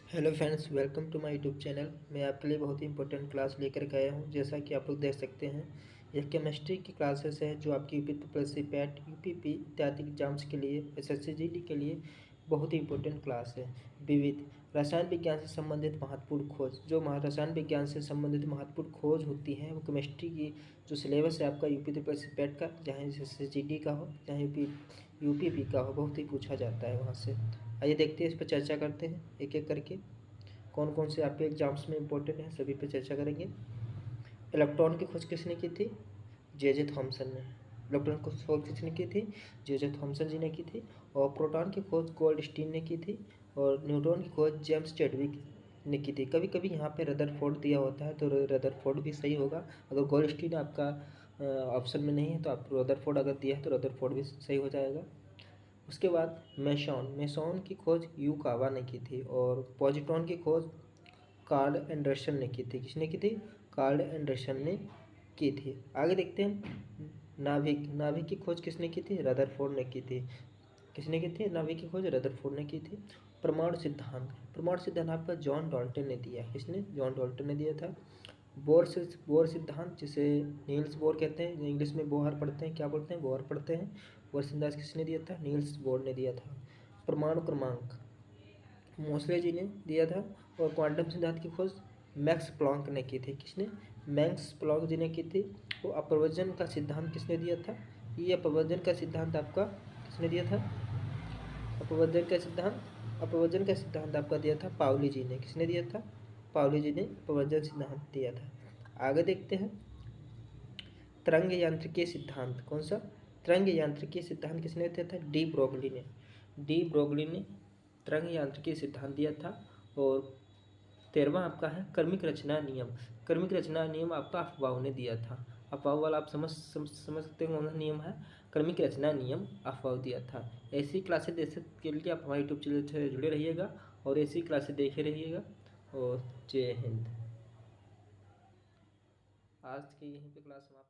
Hello friends, welcome to my YouTube channel. मैं आपके लिए बहुत ही इंपॉर्टेंट क्लास लेकर के आया हूँ। जैसा कि आप लोग देख सकते हैं, यह केमिस्ट्री की क्लासेस है जो आपकी यूपी पैट यूपीपी इत्यादि एग्जाम्स के लिए, एसएससी जीडी के लिए बहुत ही इंपॉर्टेंट क्लास है। विविध रसायन विज्ञान से संबंधित महत्वपूर्ण खोज, जो रसायन विज्ञान से संबंधित महत्वपूर्ण खोज होती हैं, वो केमिस्ट्री की जो सिलेबस है आपका यूपी पैट का, चाहे एसएससी जीडी का हो चाहे यूपीपी का हो, बहुत ही पूछा जाता है वहाँ से। आइए देखते हैं, इस पर चर्चा करते हैं एक एक करके। कौन कौन से आपके एग्जाम्स में इंपॉर्टेंट है, सभी पे चर्चा करेंगे। इलेक्ट्रॉन की खोज किसने की थी? जे थॉमसन ने। इलेक्ट्रॉन की खोज किसने की थी? जे थॉमसन जी ने की थी। और प्रोटॉन की खोज गोल्डस्टीन ने की थी। और न्यूट्रॉन की खोज जेम्स चैडविक ने की थी। कभी कभी यहाँ पे रदरफोर्ड दिया होता है, तो रदरफोर्ड भी सही होगा। अगर गोल्डस्टीन आपका ऑप्शन में नहीं है तो आप रदरफोर्ड अगर दिया है तो रदरफोर्ड भी सही हो जाएगा। उसके बाद मेसॉन की खोज यूकावा ने की थी। और पॉजिट्रॉन की खोज कार्ल एंडरसन ने की थी। किसने की थी? कार्ल एंडरसन ने की थी। आगे देखते हैं, नाभिक की खोज किसने की थी? रदरफोर्ड ने की थी। किसने की थी नाभिक की खोज? रदरफोर्ड ने की थी। परमाणु सिद्धांत आपका जॉन डाल्टन ने दिया। किसने? जॉन डाल्टन ने दिया था। बोर सिद्धांत, जिसे नील्स बोर कहते हैं, इंग्लिश में बोहर पढ़ते हैं, क्या बोलते हैं? बोहर पढ़ते हैं। बोर सिद्धांत किसने दिया था? नील्स बोर ने दिया था। परमाणु क्रमांक मोसले जी ने दिया था। और क्वांटम सिद्धांत की खोज मैक्स प्लॉन्क ने की थी। किसने? मैक्स प्लॉन्क जी ने की थी। वो अपवर्जन का सिद्धांत किसने दिया था? ये अपवर्जन का सिद्धांत आपका किसने दिया था? अपवर्जन का सिद्धांत आपका दिया था पाउली जी ने। किसने दिया था? पाउली जी ने अपवर्जन सिद्धांत दिया था। आगे देखते हैं, तरंग यांत्रिकी सिद्धांत। कौन सा? तरंग यांत्रिकी सिद्धांत किसने दिया था? डी ब्रोगली ने तरंग यांत्रिकी सिद्धांत दिया था। और 13वां आपका है क्रमिक रचना नियम। क्रमिक रचना नियम आपका अफबाउ ने दिया था। अफबाउ वाला आप समझ सकते हैं कौन सा नियम है? क्रमिक रचना नियम अफबाउ दिया था। ऐसी क्लासेस देने के लिए आप हमारे यूट्यूब चैनल से जुड़े रहिएगा और ऐसी क्लासेस देखे रहिएगा। और जय हिंद। आज की यहीं पे क्लास समाप्त।